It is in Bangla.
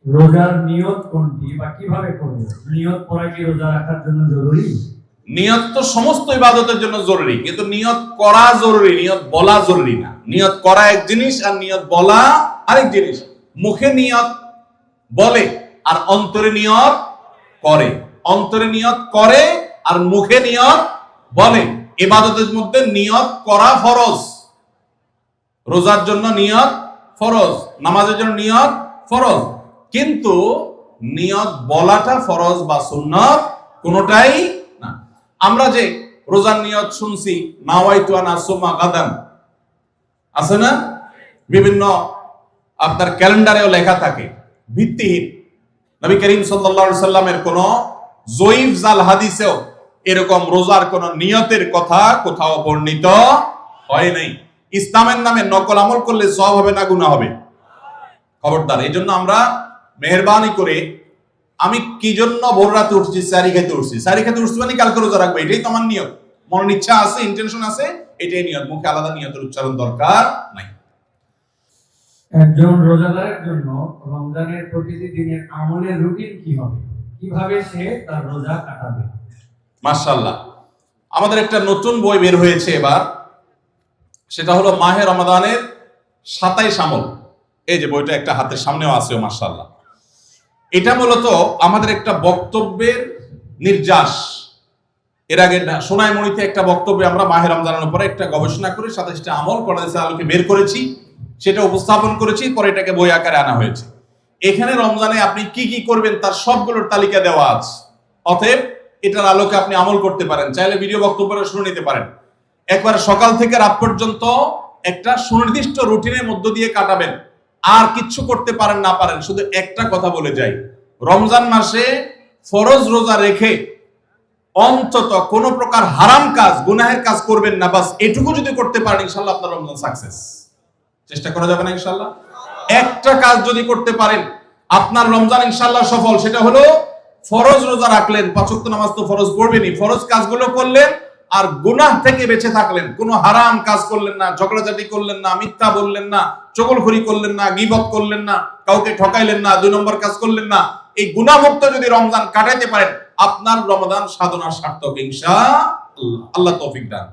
রোজার নিয়ত কোনটি বা কিভাবে করব? নিয়ত করা কি রোজা রাখার জন্য জরুরি? নিয়ত তো সমস্ত ইবাদতের জন্য জরুরি, কিন্তু নিয়ত করা জরুরি, নিয়ত বলা জরুরি না। নিয়ত করা এক জিনিস আর নিয়ত বলা আরেক জিনিস। মুখে নিয়ত বলে আর অন্তরে নিয়ত করে, অন্তরে নিয়ত করে আর মুখে নিয়ত বলে। ইবাদতের মধ্যে নিয়ত করা ফরজ। রোজার জন্য নিয়ত ফরজ, নামাজের জন্য নিয়ত ফরজ, কিন্তু নিয়ত বলাটা ফরজ বা সুন্নাত কোনোটাই না। আমরা যে রোজার নিয়ত শুনছি, নাওয়াইতু আন আসুমা গাদান, আছে না? বিভিন্ন আপনার ক্যালেন্ডারেও লেখা থাকে, ভিত্তিহীন। নবী করিম সাল্লাল্লাহু আলাইহি সাল্লামের কোন জয়ীফ জাল হাদিসেও এরকম রোজার কোন নিয়তের কথা কোথাও বর্ণিত হয় নাই। ইসলামের নামে নকল আমল করলে সওয়াব হবে না গুনাহ হবে? খবরদার। এই জন্য আমরা মেহেরবানি করে, আমি কি জন্য ভোর রাতে উঠছি, সারি খেতে উঠছি, সারি খেতে উঠছি মানে কালকে রোজা রাখবো, এটাই তো আমার নিয়ত। মনের ইচ্ছা আছে, ইন্টেনশন আছে, এটাই নিয়ত। মুখে আলাদা নিয়তের উচ্চারণ দরকার নাই। একজন রোজাদারের জন্য রমজানের প্রতিটি দিনের আমলের রুটিন কি হবে? কিভাবে সে তার রোজা কাটাবে? মাশাআল্লাহ, আমাদের একটা নতুন বই বের হয়েছে এবার, সেটা হলো মাহে রমাদানের 27 আমল। এই যে বইটা একটা হাতের সামনেও আছে, মাশাআল্লাহ। এটা মূলত আমাদের একটা বক্তব্যের নির্যাস। এর আগে সোনাইমণিতে একটা বক্তব্যে আমরা মাহে রমজানের উপরে একটা গবেষণা করে 27টা আমল কোরআনের আলোকে বের করেছি, সেটা উপস্থাপন করেছি, পরে এটাকে বই আকারে আনা হয়েছে। এখানে রমজানে আপনি কি কি করবেন তার সবগুলোর তালিকা দেওয়া আছে। অতএব এটার আলোকে আপনি আমল করতে পারেন, চাইলে ভিডিও বক্তব্যটা শুনে নিতে পারেন। একবার সকাল থেকে রাত পর্যন্ত একটা সুনির্দিষ্ট রুটিনের মধ্য দিয়ে কাটাবেন। আর কিচ্ছু করতে পারেন না পারেন, শুধু একটা কথা বলে যাই, রমজান মাসে ফরজ রোজা রেখে অন্তত কোন প্রকার হারাম কাজ, গুনাহের কাজ করবেন না। বাস এটুকু যদি করতে পারেন, ইনশাআল্লাহ আপনার রমজান সাকসেস। চেষ্টা করা যাবে না ইনশাআল্লাহ? একটা কাজ যদি করতে পারেন, আপনার রমজান ইনশাআল্লাহ সফল। সেটা হলো ফরজ রোজা রাখলেন, 5 ওয়াক্ত নামাজ তো ফরজ পড়বেনই, ফরজ কাজগুলো করলেন আর গুনাহ থেকে বেঁচে থাকলেন। কোনো হারাম কাজ করলেন না, ঝগড়াঝাটি করলেন না, মিথ্যা বললেন না, চগলখড়ি করলেন না, গীবত করলেন না, কাউকে ঠকাইলেন না, 2 নম্বর কাজ করলেন না। এই গুনাহমুক্ত যদি রমজান কাটাইতে পারেন, আপনার রমাদান সাধনার সার্থক ইনশাআল্লাহ। আল্লাহ তৌফিক দান।